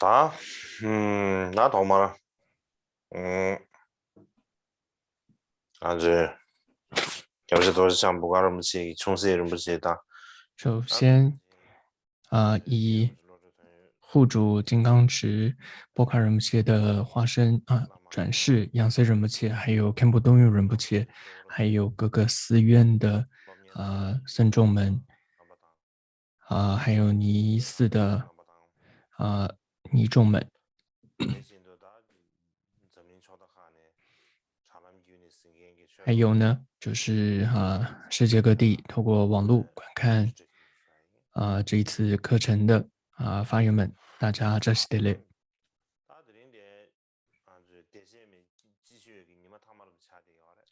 다? 나 더 많아. 음, 아주, 역시都是像不干什么去，从事人不去的。首先，以护主金刚持波卡仁波切的化身转世杨塞仁波切，还有堪布东运仁波切，还有各个寺院的僧众们还有尼寺的啊、尼众们，还有呢，就是世界各地透过网络观看这一次课程的发言们，大家这是得嘞。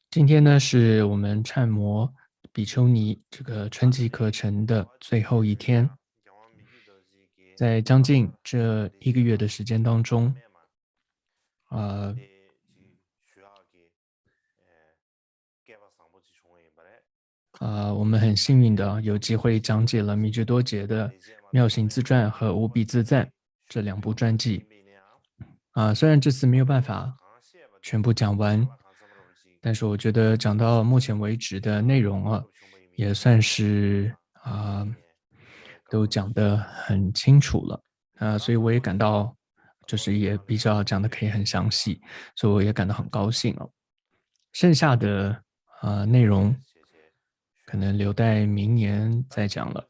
今天呢，是我们忏摩比丘尼这个春季课程的最后一天，在将近这一个月的时间当中，我们很幸运的有机会讲解了密居多杰的《妙行自传》和《无比自赞》这两部传记。虽然这次没有办法全部讲完，但是我觉得讲到目前为止的内容也算是都讲得很清楚了所以我也感到就是也比较讲的可以很详细，所以我也感到很高兴剩下的内容可能留待明年再讲了。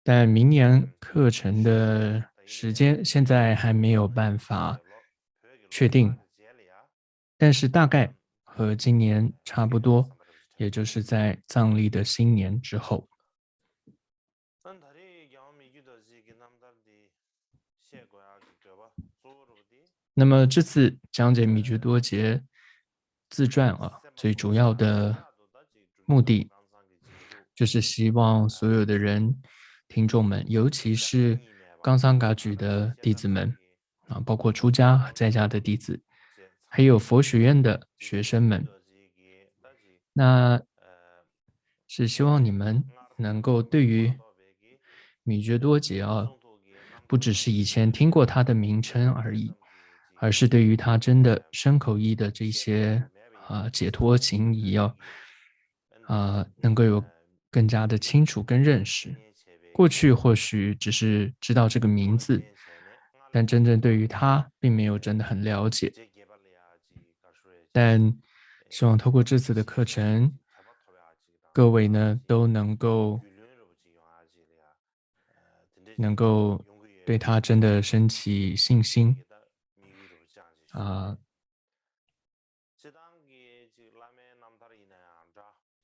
但明年课程的时间现在还没有办法确定，但是大概和今年差不多，也就是在藏历的新年之后。那么这次讲解米觉多杰自传最主要的目的就是希望所有的人、听众们，尤其是冈桑嘎举的弟子们包括出家和在家的弟子，还有佛学院的学生们，那是希望你们能够对于米觉多杰不只是以前听过他的名称而已，而是对于他真的身口意的这些解脱情谊能够有更加的清楚跟认识。过去或许只是知道这个名字，但真正对于他并没有真的很了解。但希望透过这次的课程，各位呢都能够对他真的升起信心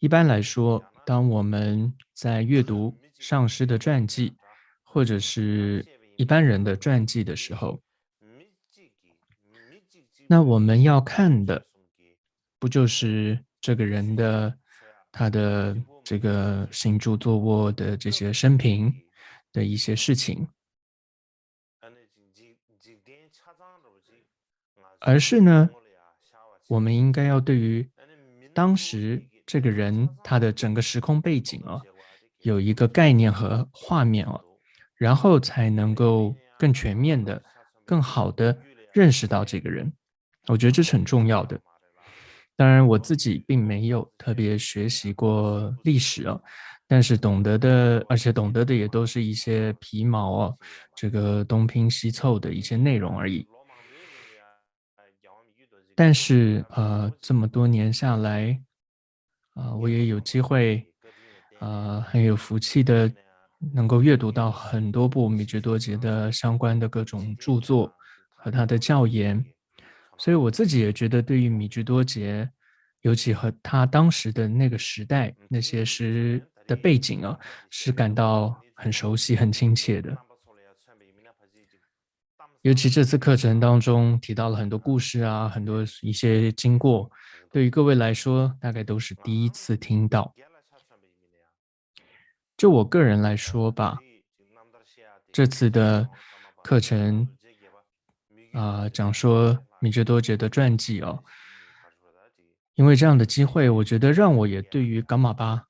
一般来说，当我们在阅读上师的传记，或者是一般人的传记的时候，那我们要看的不就是这个人的他的这个行住坐卧的这些生平的一些事情，而是呢，我们应该要对于当时这个人他的整个时空背景有一个概念和画面然后才能够更全面的、更好的认识到这个人。我觉得这是很重要的。当然，我自己并没有特别学习过历史但是懂得的，而且懂得的也都是一些皮毛这个东拼西凑的一些内容而已。但是这么多年下来，我也有机会，很有福气的，能够阅读到很多部米居多杰的相关的各种著作和他的教研，所以我自己也觉得，对于米居多杰，尤其和他当时的那个时代那些诗的背景是感到很熟悉、很亲切的。尤其这次课程当中提到了很多故事很多一些经过，对于各位来说，大概都是第一次听到。就我个人来说吧，这次的课程讲说米觉多杰的传记因为这样的机会，我觉得让我也对于伽马巴，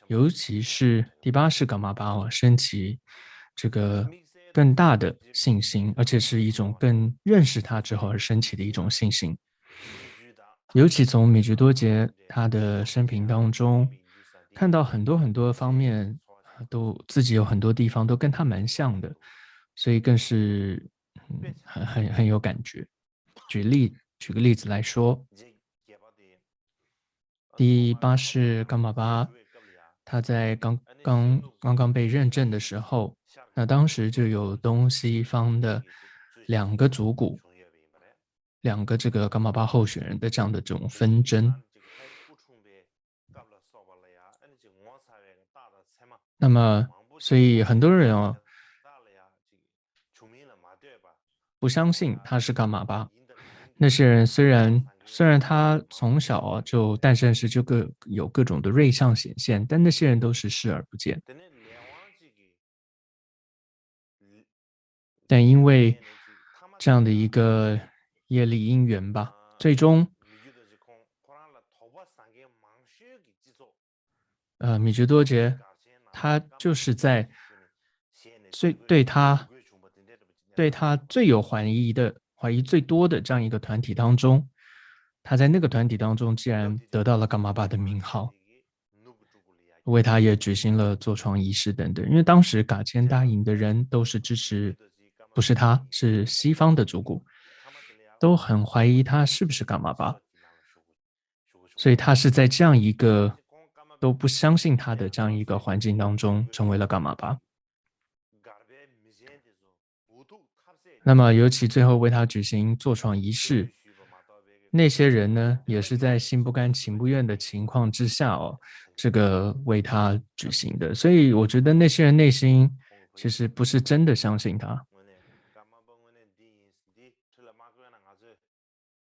尤其是第八世伽马巴升起这个更大的信心，而且是一种更认识他之后而升起的一种信心。尤其从米居多杰他的生平当中，看到很多很多方面，都自己有很多地方都跟他蛮像的，所以更是很有感觉。举个例子来说，第八世冈玛巴，他在刚刚被认证的时候，那当时就有东西方的两个族谷，两个这个冈玛巴候选人的这样的这种纷争。那么，所以很多人不相信他是冈玛巴。那些人虽然他从小就诞生时就有各种的瑞相显现，但那些人都是视而不见。但因为这样的一个业力因缘吧，最终米觉多杰他就是在对他最有怀疑最多的这样一个团体当中，他在那个团体当中竟然得到了伽玛巴的名号，为他也举行了坐床仪式等等。因为当时噶千大营的人都是支持，不是他，是西方的主骨，都很怀疑他是不是伽玛巴，所以他是在这样一个都不相信他的这样一个环境当中成为了伽玛巴。那么尤其最后为他举行坐床仪式，那些人呢也是在心不甘情不愿的情况之下这个为他举行的。所以我觉得那些人内心其实不是真的相信他，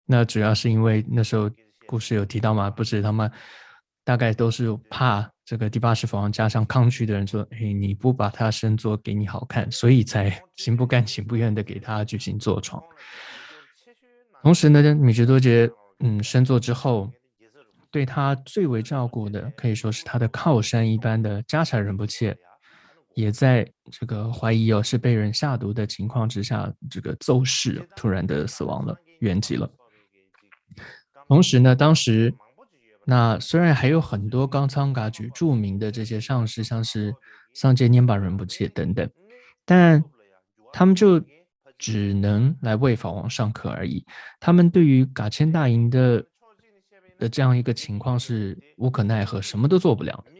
那主要是因为那时候故事有提到嘛，不是他们大概都是怕这个第八世法王加上抗拒的人说，嘿，你不把他升座给你好看，所以才心不甘情不愿的给他举行坐床。同时呢，米觉多杰升座之后，对他最为照顾的可以说是他的靠山一般的迦柴仁波切，也在这个怀疑是被人下毒的情况之下，这个骤逝，突然的死亡了，圆寂了。同时呢，当时那虽然还有很多冈仓噶举著名的这些上师，像是桑杰拈巴仁波切等等，但他们就只能来为法王上课而已。他们对于噶千大营的这样一个情况是无可奈何，什么都做不了的。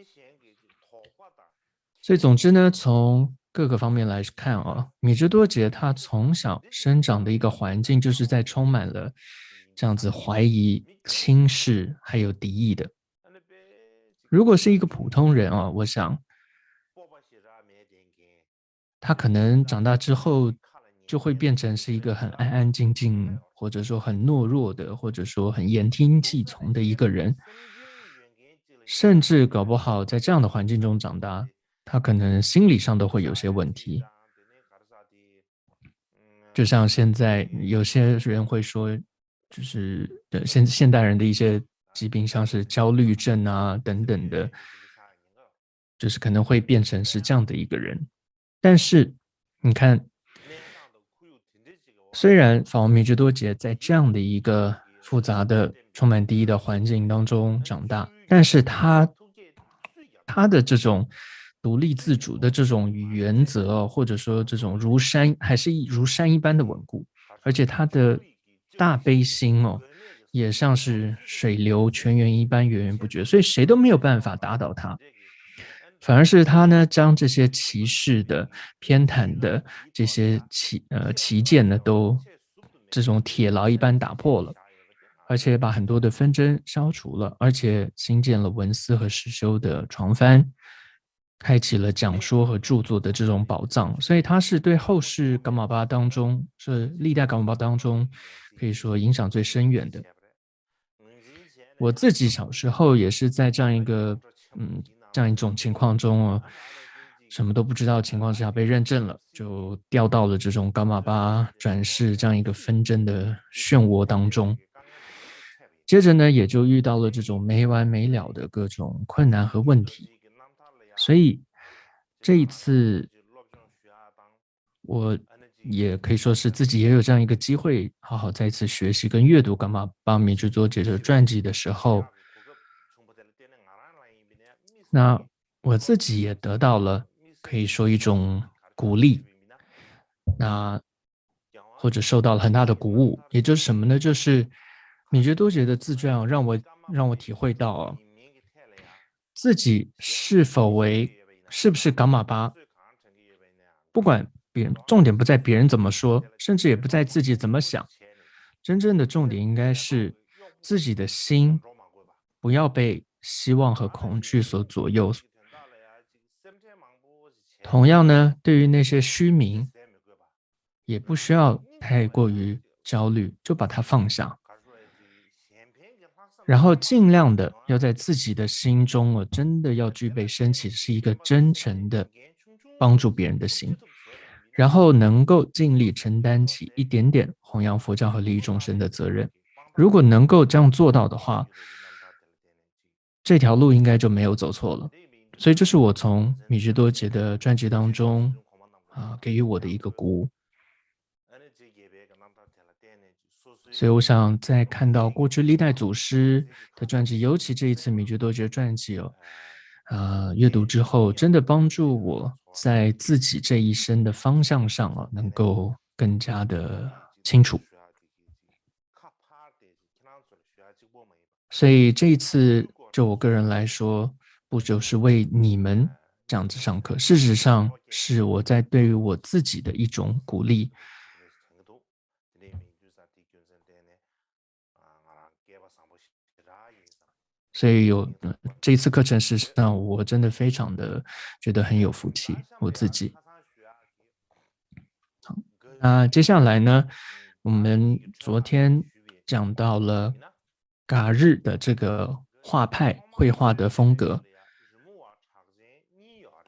所以总之呢，从各个方面来看米觉多杰他从小生长的一个环境，就是在充满了这样子怀疑、轻视还有敌意的。如果是一个普通人我想他可能长大之后就会变成是一个很安安静静，或者说很懦弱的，或者说很言听计从的一个人，甚至搞不好在这样的环境中长大，他可能心理上都会有些问题。就像现在有些人会说，就是现代人的一些疾病，像是焦虑症啊等等的，就是可能会变成是这样的一个人。但是你看，虽然法王米觉多杰在这样的一个复杂的、充满敌意的环境当中长大，但是他的这种独立自主的这种原则或者说这种如山，还是如山一般的稳固，而且他的大悲心也像是水流泉源一般源源不绝，所以谁都没有办法打倒他。反而是他呢，将这些歧视的、偏袒的这些旗舰呢，都这种铁牢一般打破了，而且把很多的纷争消除了，而且新建了文思和实修的床幡，开启了讲说和著作的这种宝藏，所以他是对后世噶玛巴当中，是历代噶玛巴当中，可以说影响最深远的。我自己小时候也是在这样一个这样一种情况中什么都不知道的情况之下被认证了，就掉到了这种伽马巴转世这样一个纷争的漩涡当中。接着呢，也就遇到了这种没完没了的各种困难和问题。所以这一次我也可以说是自己也有这样一个机会，好好再次学习跟阅读噶玛巴米制作者的传记的时候，那我自己也得到了可以说一种鼓励，那或者受到了很大的鼓舞，也就是什么呢？就是米觉多杰的自传啊，让我体会到啊，自己是不是伽马巴，不管别人，重点不在别人怎么说，甚至也不在自己怎么想，真正的重点应该是自己的心不要被希望和恐惧所左右。同样呢，对于那些虚名，也不需要太过于焦虑，就把它放下。然后尽量的要在自己的心中，我真的要具备升起是一个真诚的帮助别人的心，然后能够尽力承担起一点点弘扬佛教和利益众生的责任。如果能够这样做到的话，这条路应该就没有走错了。所以这是我从米芝多杰的传记当中给予我的一个鼓舞。所以我想在看到过去历代祖师的传记，尤其这一次米居多杰传记哦，阅读之后，真的帮助我在自己这一生的方向上啊，能够更加的清楚。所以这一次，就我个人来说，不就是为你们这样子上课，事实上是我在对于我自己的一种鼓励。所以这一次课程，事实上我真的非常的觉得很有福气，我自己。那接下来呢，我们昨天讲到了噶日的这个画派绘画的风格。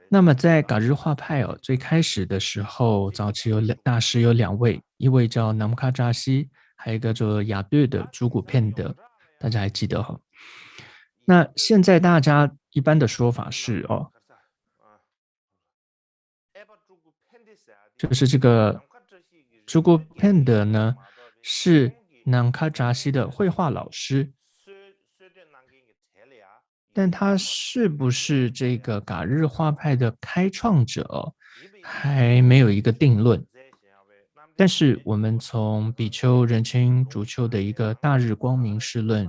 那么在噶日画派哦，最开始的时候，早期大师有两位，一位叫南姆卡扎西，还有一个叫雅顿的朱古片的，大家还记得哈？那现在大家一般的说法是哦，就是这个朱古片的呢是南卡扎西的绘画老师，但他是不是这个噶日画派的开创者，还没有一个定论。但是我们从比丘仁钦主丘的一个《大日光明示论》，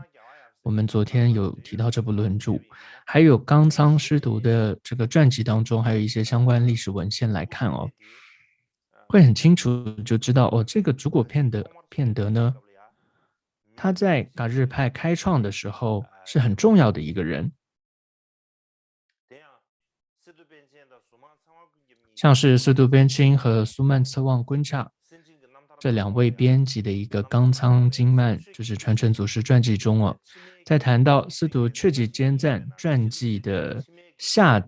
我们昨天有提到这部论著，还有冈仓师徒的这个传记当中，还有一些相关历史文献来看哦，会很清楚就知道哦，这个竹果片德呢，他在噶日派开创的时候是很重要的一个人。像是速度边清和苏曼策旺昆察这两位编辑的一个冈仓经曼，就是传承祖师传记中哦，在谈到司徒确吉坚赞传记的下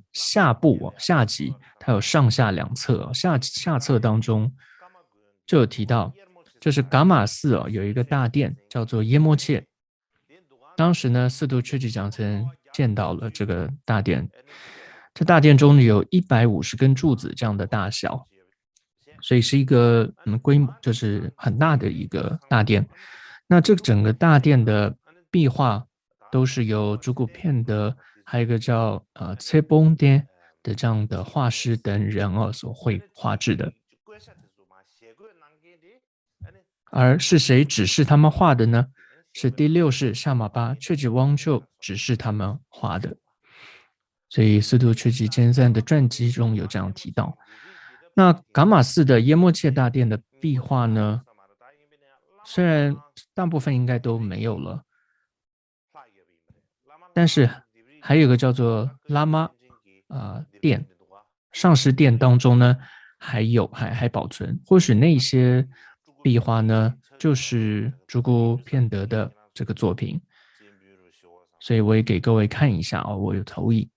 集，它有上下两册哦，下册当中就有提到，就是噶玛寺哦有一个大殿叫做耶摩切，当时呢司徒确吉讲曾见到了这个大殿，这大殿中有150根柱子这样的大小，所以是一个规模就是很大的一个大殿。那这整个大殿的壁画都是由竹谷片的，还有一个叫切崩颠的这样的画师等人所画制的。而是谁指示他们画的呢？是第六世萨玛巴确吉汪丘指示他们画的。所以司徒确吉坚赞的传记中有这样提到。那噶玛寺的耶莫切大殿的壁画呢，虽然大部分应该都没有了，但是还有一个叫做拉玛殿上师殿当中呢，还保存。或许那些壁画呢，就是竹谷片德的这个作品，所以我也给各位看一下我有投影。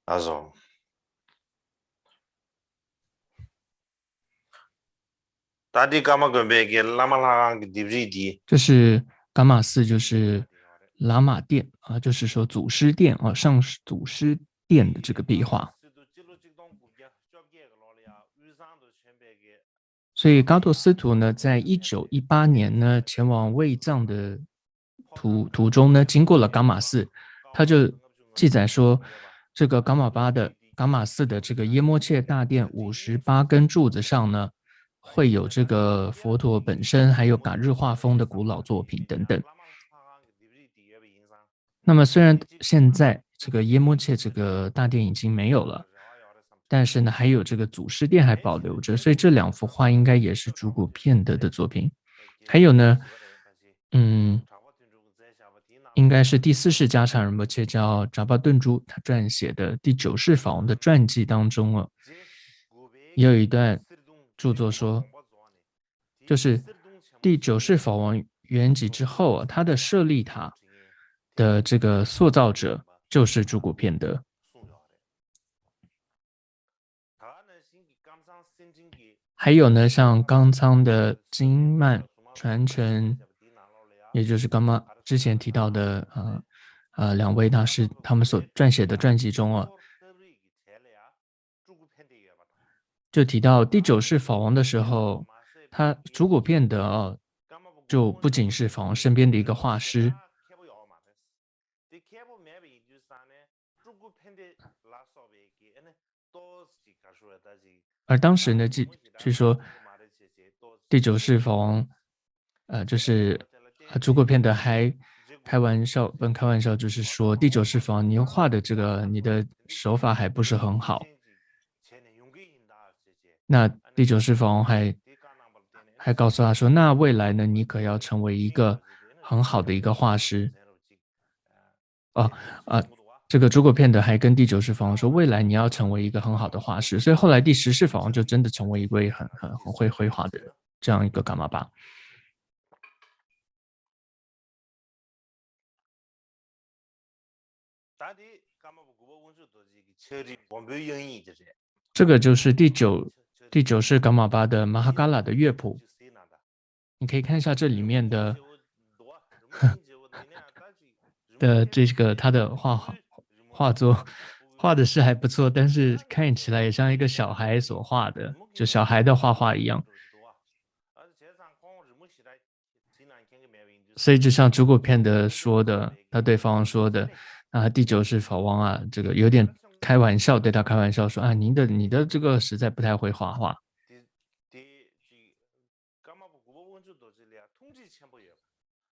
알았어. 다디 까마그베게 라말랑 디브리디.这是伽马寺，就是喇嘛殿啊，就是说祖师殿啊，上祖师殿的这个壁画。所以嘎多斯图呢，在1918年呢，前往卫藏的途中呢，经过了噶玛寺，他就记载说，这个噶玛寺的这个耶摩切大殿58根柱子上呢，会有这个佛陀本身，还有噶日画风的古老作品等等。那么虽然现在这个耶摩切这个大殿已经没有了，但是呢，还有这个祖师殿还保留着，所以这2幅画应该也是竹谷片德的作品。还有呢，应该是第4世迦禅仁波切叫扎巴顿珠他撰写的第9世法王的传记当中啊，也有一段著作说，就是第9世法王圆寂之后啊，他的舍利塔的这个塑造者就是竹谷片德。还有呢，像冈仓的经曼传承，也就是刚刚之前提到的2位大师他们所撰写的传记中啊，就提到第9世法王的时候，他竹谷片德就不仅是法王身边的一个画师，而当时呢，据说第9世法王，就是竹谷片德还开玩笑，不能开玩笑，就是说第9世法王你画的这个你的手法还不是很好。那第9世法王还告诉他说，那未来呢，你可要成为一个很好的一个画师。这个竹谷片德还跟第9世法王说，未来你要成为一个很好的画师，所以后来第10世法王就真的成为一位很会绘画的这样一个伽玛巴。这个就是第9世伽玛巴的马哈嘎拉的乐谱，你可以看一下这里面的这个他的画作画的是还不错，但是看起来也像一个小孩所画的，就小孩的画一样。所以就像竹谷片德说的，他对法王说的第9世法王啊，这个有点开玩笑，对他开玩笑说你的这个实在不太会画画。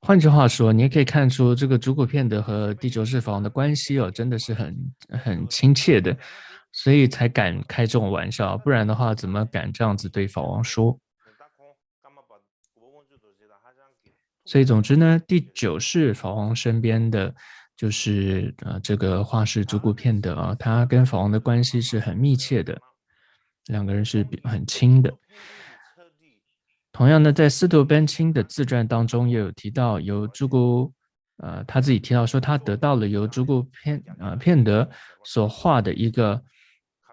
换句话说，你也可以看出这个竹谷片德和第9世法王的关系真的是很亲切的，所以才敢开这种玩笑，不然的话怎么敢这样子对法王说？所以总之呢，第9世法王身边的就是这个画师竹谷片德他跟法王的关系是很密切的，2个人是很亲的。同样呢，在司徒班钦的自传当中也有提到，由竹谷他自己提到说，他得到了由竹谷片德所画的一个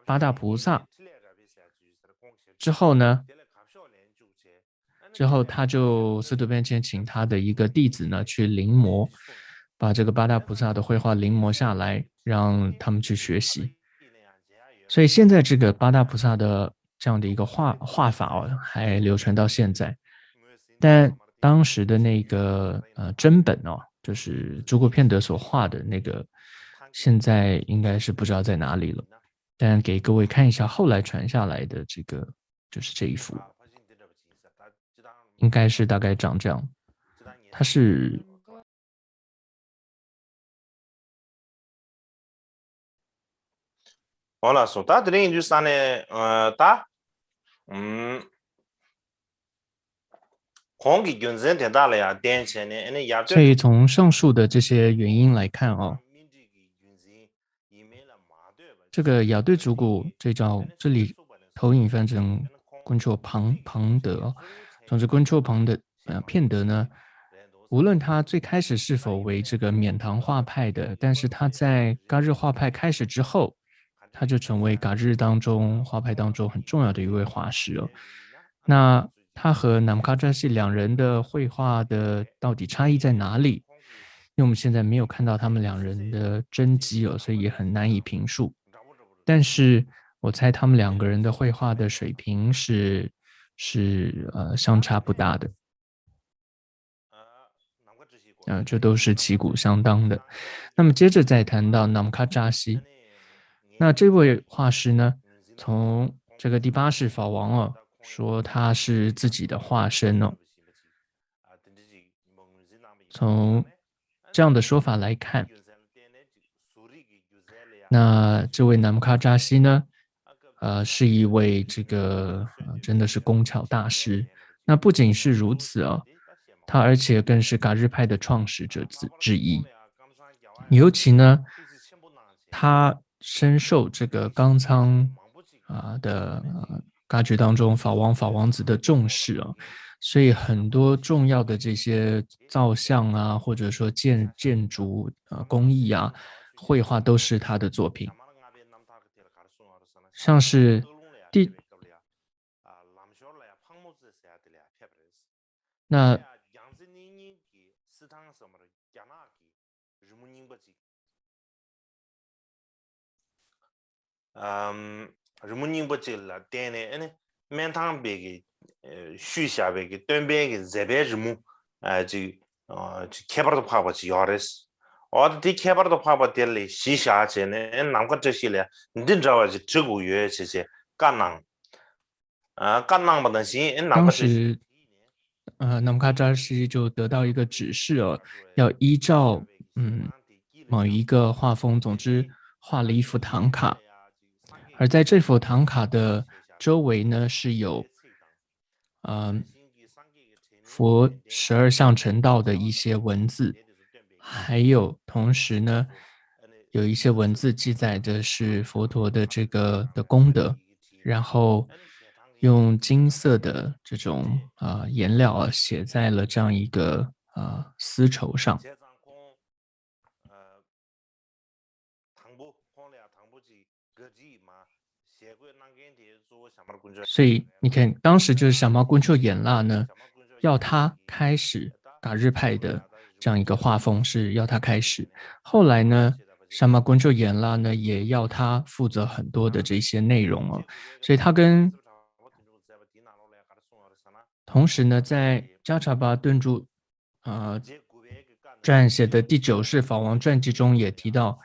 八大菩萨之后呢，他就司徒班钦请他的一个弟子呢去临摹，把这个八大菩萨的绘画临摹下来，让他们去学习。所以现在这个八大菩萨的这样的一个画法还流传到现在，但当时的那个真本就是竹谷片德所画的那个，现在应该是不知道在哪里了。但给各位看一下后来传下来的这个，就是这一幅，应该是大概长这样。它是好了，说他的另就是呢，所以从上述的这些原因来看这个雅对竹谷这里投影翻成昆绰庞德，总之昆绰庞的片德呢，无论他最开始是否为这个冕堂画派的，但是他在噶日画派开始之后，他就成为噶日当中画派当中很重要的一位画师哦。那他和南卡扎西两人的绘画的到底差异在哪里？因为我们现在没有看到他们两人的真迹哦，所以也很难以评述。但是我猜他们两个人的绘画的水平是相差不大的。这都是旗鼓相当的。那么接着再谈到南卡扎西，那这位画师呢，从这个第八世法王哦，说他是自己的化身哦。从这样的说法来看，那这位南卡扎西呢，是一位这个真的是工巧大师。那不仅是如此哦，他而且更是噶日派的创始者之一。尤其呢，他深受这个冈仓的噶举当中法王子的重视哦，所以很多重要的这些造像啊，或者说建筑工艺啊，绘画都是他的作品，像是那日木宁不只了，但呢，面汤别个续下别个东边个这边日木就开发的话不就要的是，的开发的话不点嘞，西下去呢，南国这些嘞，你知道就这个月这些干囊干囊不能行，当时南卡扎西就得到一个指示哦，要依照某一个画风，总之画了一幅唐卡，而在这幅唐卡的周围呢是有佛12相成道的一些文字，还有同时呢有一些文字记载的是佛陀的这个的功德，然后用金色的这种颜料写在了这样一个丝绸上。所以你看，当时就是小毛昆丘演蜡呢，要他开始噶日派的这样一个画风，是要他开始。后来呢，小毛昆丘演蜡呢，也要他负责很多的这些内容哦。所以他跟同时呢，在加查巴顿著撰写的第9世法王传记中也提到，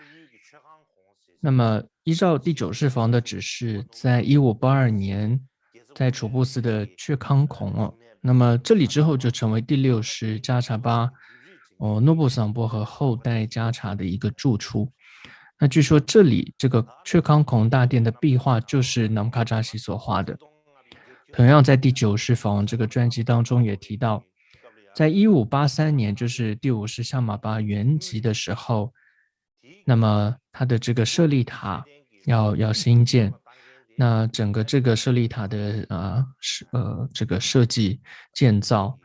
那么依照第9世法王的指示，在1582年，在楚布寺的阙康孔哦，那么这里之后就成为第6世加查巴诺布桑波和后代加查的一个住处。那据说这里这个阙康孔大殿的壁画就是南卡扎西所画的。同样在第9世法王这个传记当中也提到，在1583年，就是第5世夏玛巴圆寂的时候，那么他的这个舍利塔要兴建，那整个这个舍利塔的这个设计建造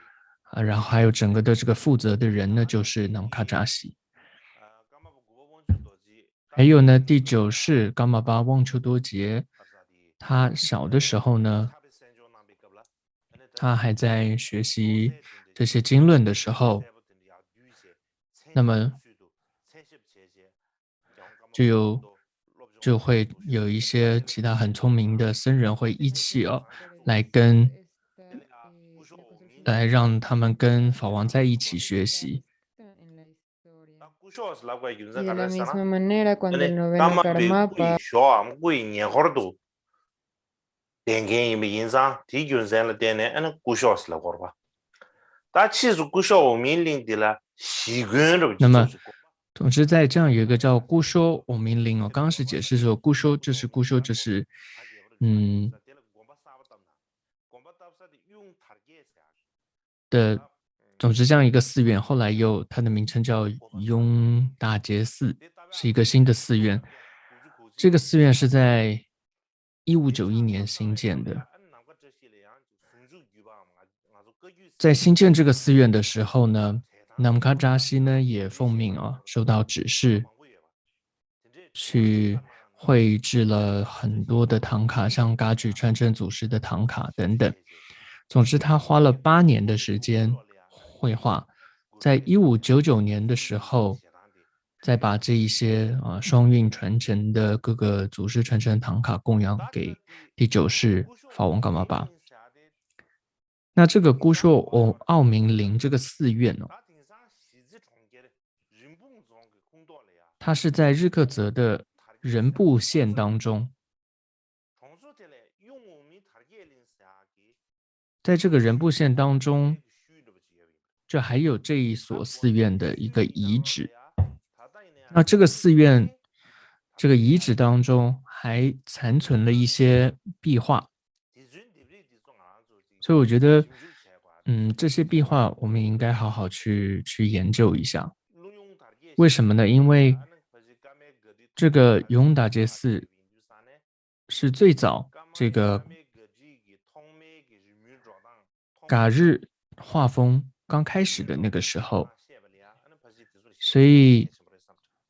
然后还有整个的这个负责的人呢，就是南卡扎西。还有呢，第9世噶玛巴旺丘多杰，他小的时候呢，他还在学习这些经论的时候，那么就会有一些其他很聪明的僧人会一起来让他们跟法王在一起学习。Y de la misma manera, cuando el noveno Karmapa那么总之在这样有一个叫姑说我明灵刚刚是解释说姑说这是总之这样一个寺院，后来它的名称叫雍大觉寺，是一个新的寺院。这个寺院是在1591年兴建的。在兴建这个寺院的时候呢，南卡扎西呢也奉命收到指示，去绘制了很多的唐卡，像噶举传承祖师的唐卡等等。总之，他花了8年的时间绘画，在1599年的时候，再把这一些双运传承的各个祖师传承唐卡供养给第9世法王噶玛巴。那这个姑说奥明陵这个寺院它是在日喀则的仁布县当中，在这个仁布县当中，这还有这一所寺院的一个遗址。那这个寺院这个遗址当中还残存了一些壁画，所以我觉得这些壁画我们应该好好去研究一下。为什么呢？因为这个永达杰寺是最早这个噶日画风刚开始的那个时候，所以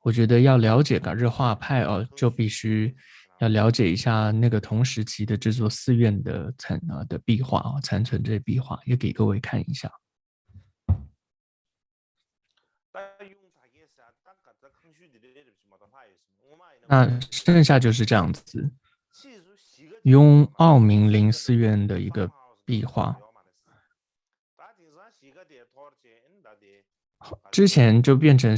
我觉得要了解噶日画派就必须要了解一下那个同时期的这座寺院的壁画残存这些壁画，也给各位看一下。那剩下就是这样子，雍奥明陵寺院的一个壁画。之前就变成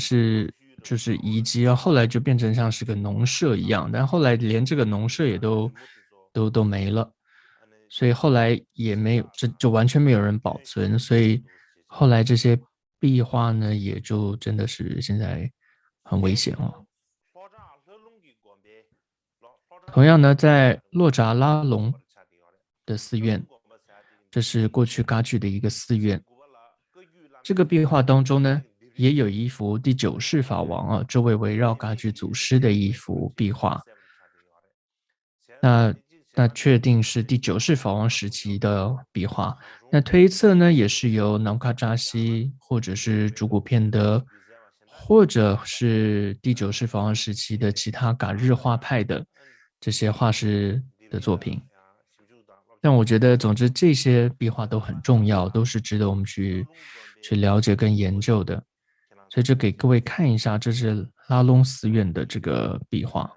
就是遗迹，后来就变成像是个农舍一样，但后来连这个农舍也都没了，所以后来也没有，就完全没有人保存，所以后来这些壁画呢，也就真的是现在很危险哦。同样呢，在洛扎拉隆的寺院，这是过去噶举的一个寺院。这个壁画当中呢，也有一幅第9世法王这位围绕噶举祖师的一幅壁画。那确定是第9世法王时期的壁画。那推测呢，也是由南卡扎西或者是竹古片德，或者是第9世法王时期的其他噶日画派的这些画师的作品。但我觉得，总之这些壁画都很重要，都是值得我们去了解跟研究的。所以就给各位看一下，这是拉隆寺院的这个壁画，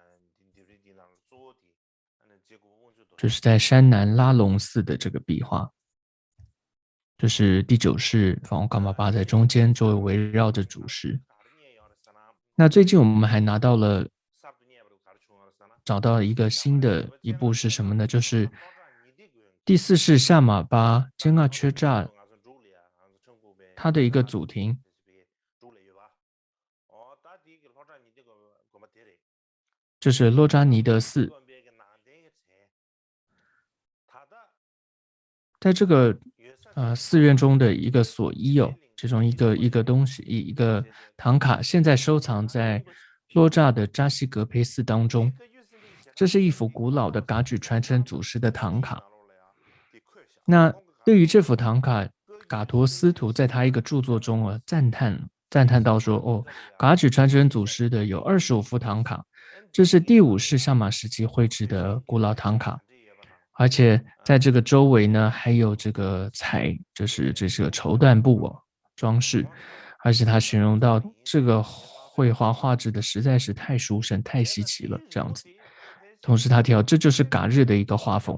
这是在山南拉隆寺的这个壁画。这是第9世法王噶玛巴在中间，周围围绕着主师。那最近我们还找到一个新的一部是什么呢？就是第4世夏玛巴坚阿缺扎他的一个祖庭，就是洛扎尼德寺。在这个寺院中的一个所依这种一个东西，一个唐卡，现在收藏在洛扎的扎西格培寺当中。这是一幅古老的噶举传承祖师的唐卡。那对于这幅唐卡，噶陀司徒在他一个著作中赞叹到说，噶举传承祖师的有25幅唐卡，这是第5世夏玛时期绘制的古老唐卡。而且在这个周围呢，还有这个就是这是个绸缎布装饰，而且他形容到这个绘画画质的实在是太殊胜、太稀奇了，这样子。同时他提到，这就是噶日的一个画风。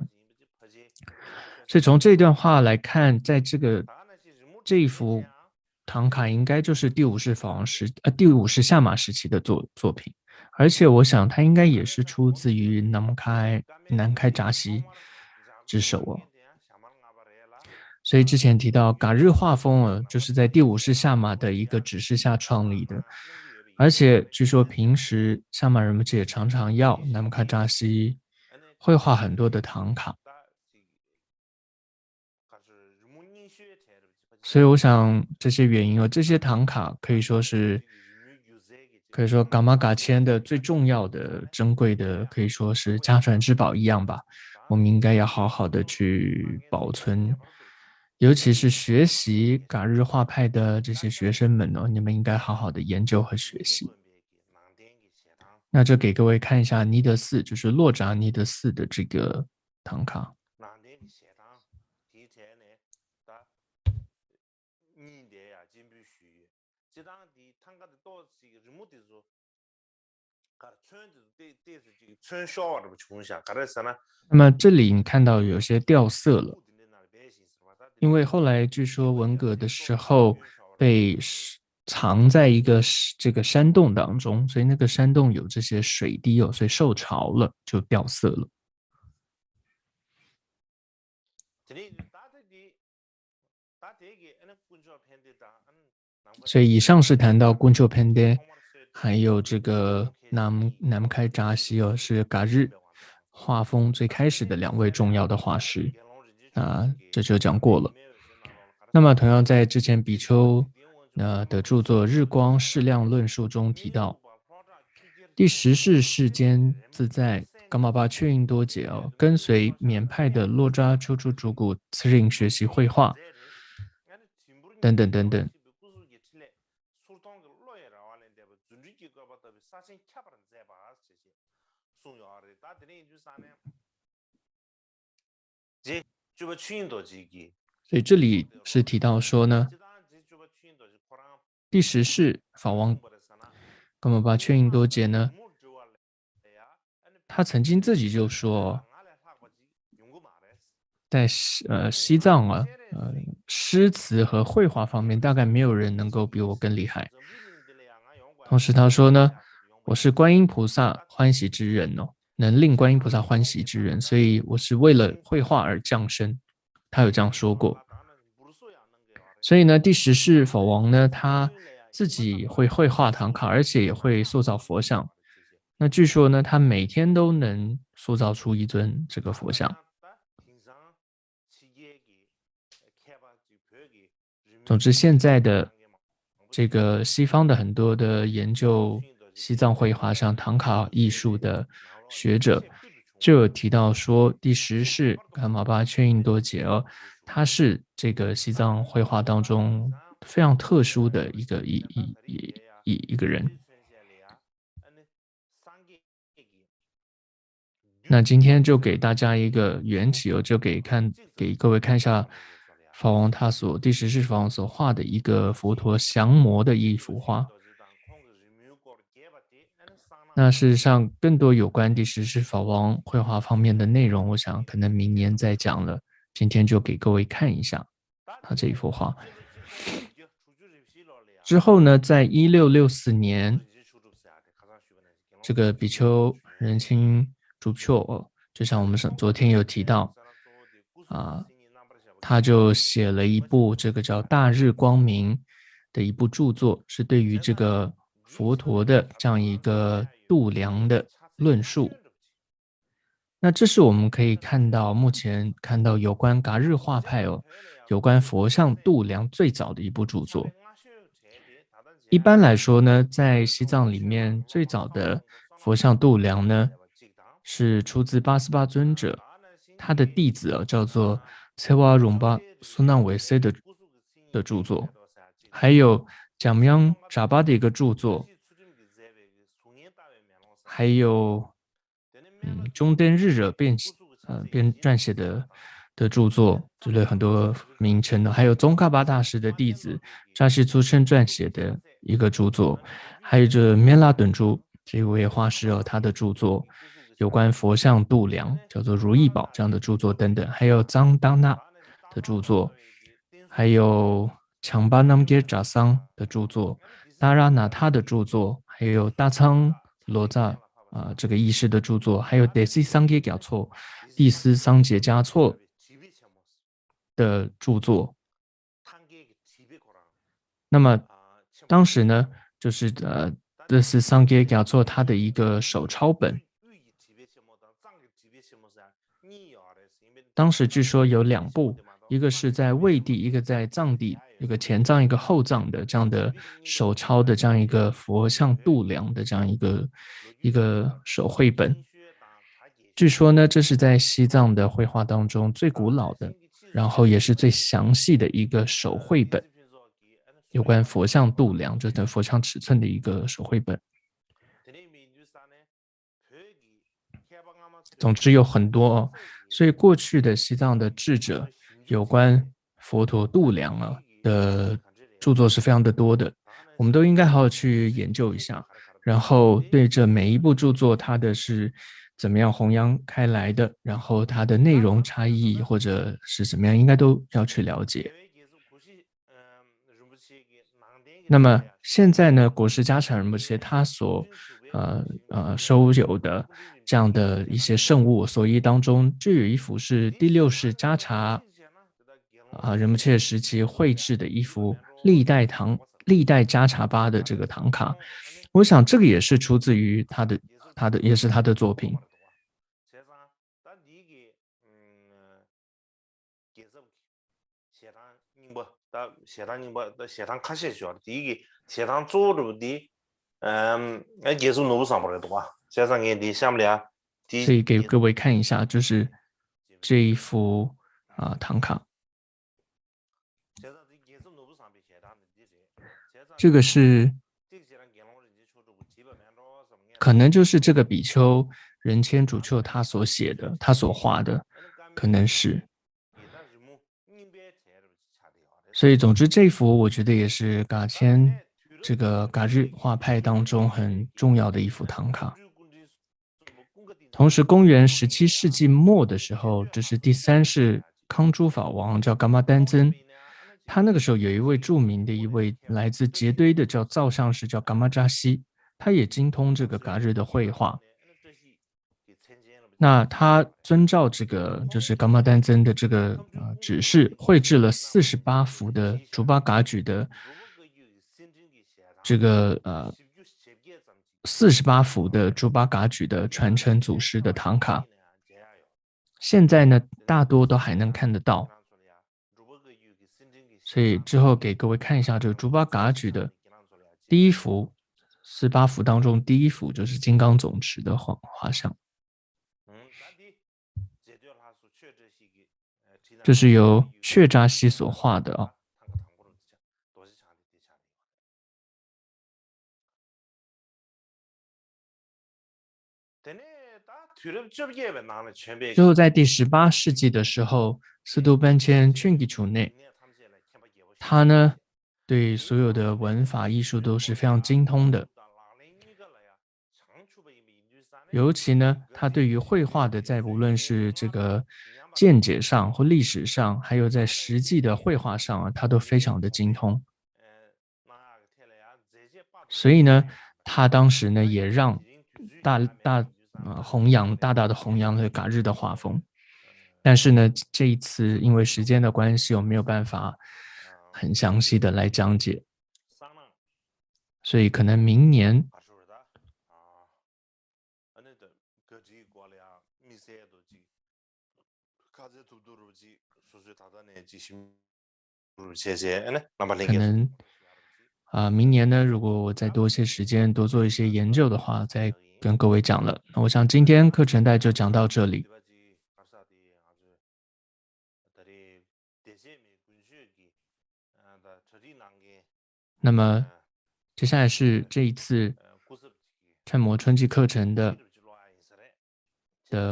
所以从这段话来看，在这一幅唐卡应该就是第5世夏玛时期的作品。而且我想，它应该也是出自于南开扎西之手所以之前提到噶日画风就是在第5世夏玛的一个指示下创立的。而且据说平时夏玛人们也常常要南开扎西绘画很多的唐卡。所以我想这些原因这些唐卡可以说噶玛噶谦的最重要的珍贵的，可以说是家传之宝一样吧。我们应该要好好的去保存，尤其是学习噶日画派的这些学生们你们应该好好的研究和学习。那这给各位看一下尼德寺，就是洛扎尼德寺的这个唐卡。那么这里你看到有些掉色了，因为后来据说文革的时候被藏在一个这个山洞当中，所以那个山洞有这些水滴哦，所以受潮了就掉色了。所以以上是谈到Kuncho Pende，还有这个南开扎西哦，是噶日画风最开始的2位重要的画师这就讲过了。那么同样在之前比丘的著作《日光适量论述》中提到，第10世世间自在噶玛巴确印多杰哦，跟随缅派的洛扎丘处主古慈仁学习绘画等等等等。所以这里是提到说呢，第10世法王噶玛巴确印多杰呢，他曾经自己就说，在西藏诗词和绘画方面，大概没有人能够比我更厉害。同时他说呢，我是观音菩萨欢喜之人哦，能令观音菩萨欢喜之人，所以我是为了绘画而降生。他有这样说过。所以呢，第10世法王呢，他自己会绘画唐卡，而且也会塑造佛像。那据说呢，他每天都能塑造出一尊这个佛像。总之，现在的这个西方的很多的研究西藏绘画像唐卡艺术的学者，就有提到说，第10世噶玛巴确印多杰哦，他是这个西藏绘画当中非常特殊的一个人。那今天就给大家一个缘起哦，就给各位看一下法王他第10世法王所画的一个佛陀降魔的一幅画。那事实上，更多有关第10世法王绘画方面的内容，我想可能明年再讲了。今天就给各位看一下他这一幅画。之后呢，在1664年，这个比丘仁钦竹票，就像我们昨天有提到他就写了一部这个叫《大日光明》的一部著作，是对于这个佛陀的这样一个度量的论述。那这是我们可以看到目前看到有关噶日画派有关佛像度量最早的一部著作。一般来说呢，在西藏里面最早的佛像度量呢，是出自88尊者，他的弟子叫做切瓦荣巴苏纳维塞的著作，还有蒋央扎巴的一个著作，还有中登日惹编撰写的著作之类很多名称的，还有宗喀巴大师的弟子扎西粗生撰写的一个著作，还有这面拉顿珠这位画师他的著作有关佛像度量叫做如意宝这样的著作等等，还有藏当纳的著作，还有强巴南杰扎桑的著作，达拉纳他的著作，还有大仓罗扎这个义士的著作，还有德西桑杰加措蒂斯桑杰加措的著作。那么当时呢，就是这是桑杰加措他的一个手抄本。当时据说有2部，一个是在魏地，一个在藏地，一个前藏一个后藏的这样的手抄的这样一个佛像度量的这样一个手绘本。据说呢，这是在西藏的绘画当中最古老的，然后也是最详细的一个手绘本，有关佛像度量，就是佛像尺寸的一个手绘本。总之有很多哦，所以过去的西藏的智者有关佛陀度量的著作是非常的多的，我们都应该好好去研究一下，然后对这每一部著作它的是怎么样弘扬开来的，然后它的内容差异或者是怎么样，应该都要去了解。那么现在呢，果实家产仁波切他所收有的这样的一些圣物所依当中，就有一幅是第6世扎查仁波切时期绘制的一幅历代扎查巴的这个唐卡，我想这个也是出自于也是他的作品。所以给各位看一下，就是这一幅唐卡，这个是可能就是这个比丘仁谦主丘他所写的，他所画的，可能是。所以总之这幅我觉得也是噶谦这个噶日画派当中很重要的一幅唐卡。同时公元17世纪末的时候，这是第3世康珠法王叫噶玛丹增，他那个时候有一位著名的一位来自杰堆的叫造像师叫噶玛扎西，他也精通这个噶日的绘画。那他遵照这个就是噶玛丹增的这个指示，绘制了48幅的竹巴噶举的这个48幅的竹巴噶举的传承祖师的唐卡。现在呢，大多都还能看得到。所以之后给各位看一下这个竹巴噶举的第一幅，48幅当中第一幅就是金刚总持的画像。这是由血扎西所画的啊。之后在第18世纪的时候，斯都班谦劝吉楚内，他呢对所有的文法艺术都是非常精通的，尤其呢他对于绘画的在无论是这个见解上或历史上，还有在实际的绘画上他都非常的精通。所以呢他当时呢也让大的弘扬了噶日的画风。但是呢这一次因为时间的关系，我没有办法很详细的来讲解，所以可能明年可能明年呢，如果我再多些时间，多做一些研究的话，再跟各位讲了。那我想今天课程大概就讲到这里。那么接下来是这一次参摩春季课程的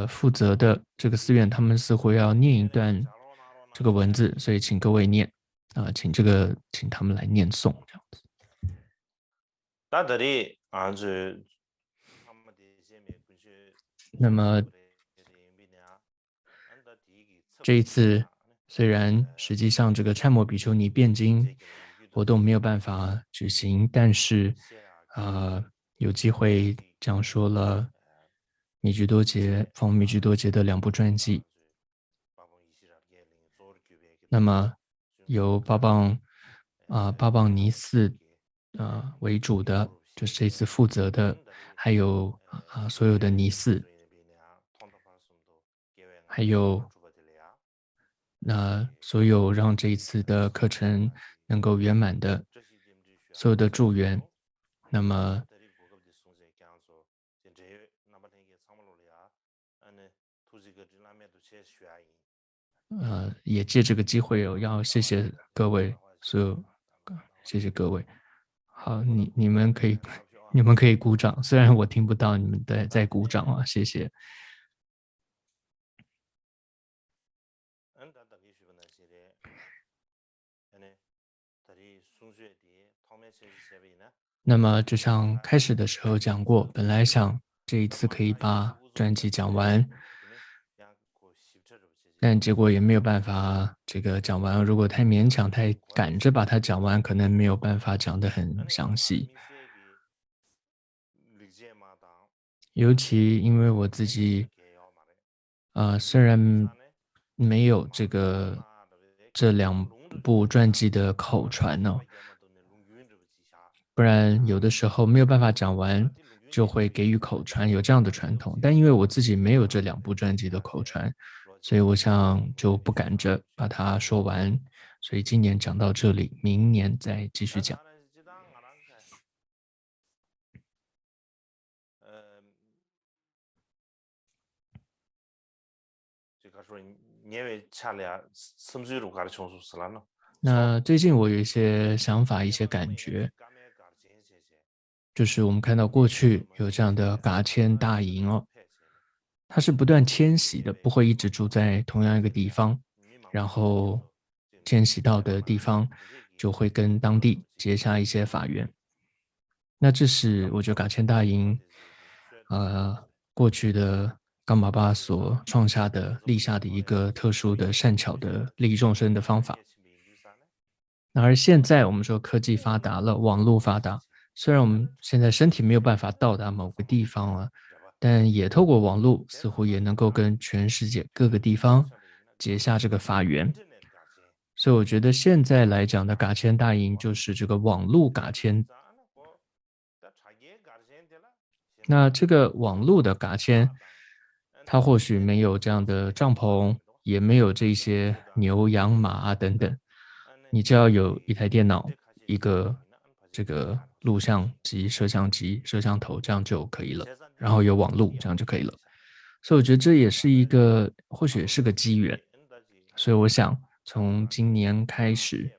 负责的这个寺院，他们似乎要念一段这个文字，所以请各位念请他们来念诵这样子。那么这一次虽然实际上这个参摩比丘尼辩经活动没有办法举行，但是有机会讲说了米居多杰访问米居多杰的2部传记。那么由巴邦尼寺为主的，就是这次负责的，还有所有的尼寺，还有所有让这一次的课程能够圆满的所有的助缘。那么也借这个机会要谢谢各位，谢谢各位。好，你们可以鼓掌，虽然我听不到你们在鼓掌谢谢。那么就像开始的时候讲过，本来想这一次可以把专辑讲完，但结果也没有办法这个讲完。如果太勉强、太赶着把它讲完，可能没有办法讲得很详细。尤其因为我自己，虽然没有这2部传记的口传呢，不然有的时候没有办法讲完，就会给予口传，有这样的传统。但因为我自己没有这2部传记的口传，所以我想就不赶着把它说完。所以今年讲到这里，明年再继续讲。那最近我有一些想法、一些感觉，就是我们看到过去有这样的嘎迁大营哦，它是不断迁徙的，不会一直住在同样一个地方，然后迁徙到的地方就会跟当地结下一些法缘。那这是我觉得嘎迁大营过去的冈巴巴所创下的立下的一个特殊的善巧的利益众生的方法。而现在我们说科技发达了，网络发达，虽然我们现在身体没有办法到达某个地方了，但也透过网络似乎也能够跟全世界各个地方结下这个法缘。所以我觉得现在来讲的嘎迁大营就是这个网络嘎迁。那这个网络的嘎迁，它或许没有这样的帐篷，也没有这些牛羊马等等，你只要有一台电脑，一个这个录像机、摄像机、摄像头，这样就可以了。然后有网络，这样就可以了。所以我觉得这也是一个，或许也是个机缘。所以我想从今年开始，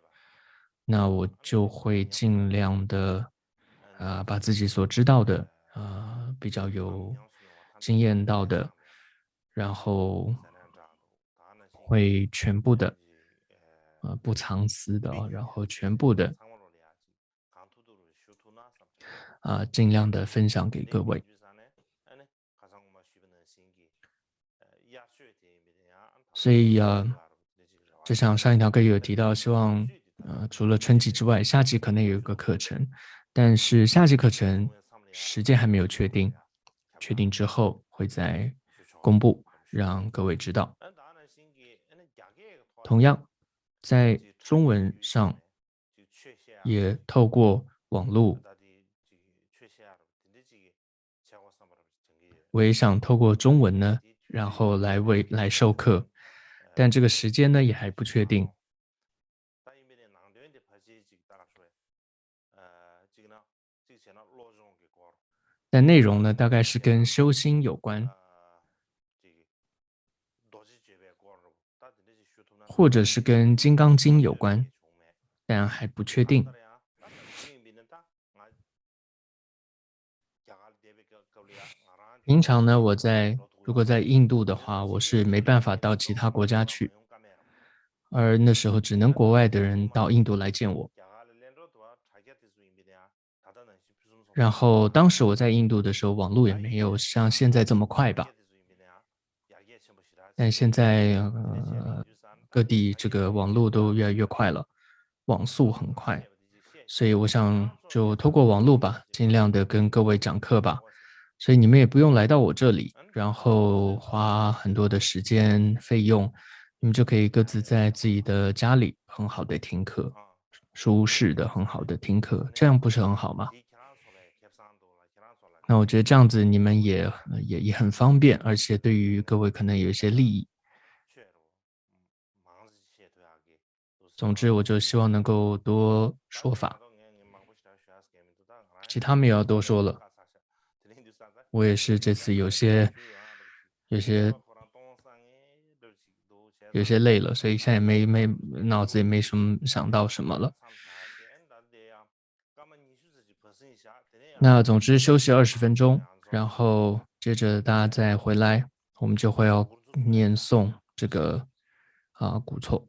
那我就会尽量的把自己所知道的比较有经验到的，然后会全部的不藏私的，然后全部的尽量的分享给各位。所以就像上一堂课有提到，希望除了春季之外，夏季可能有一个课程，但是夏季课程时间还没有确定，确定之后会再公布，让各位知道。同样，在中文上也透过网络，我也想透过中文呢，然后来授课，但这个时间呢也还不确定。但内容呢大概是跟修心有关，或者是跟金刚经有关，但还不确定。平常呢，如果在印度的话，我是没办法到其他国家去，而那时候只能国外的人到印度来见我。然后当时我在印度的时候，网络也没有像现在这么快吧。但现在各地这个网络都越来越快了，网速很快，所以我想就透过网络吧，尽量的跟各位讲课吧。所以你们也不用来到我这里，然后花很多的时间费用，你们就可以各自在自己的家里很好的听课，舒适的很好的听课，这样不是很好吗？那我觉得这样子你们也很方便，而且对于各位可能有一些利益。总之我就希望能够多说法，其他没有要多说了。我也是这次有些累了，所以现在脑子也没什么想到什么了。那总之休息20分钟，然后接着大家再回来，我们就会要念诵这个古措。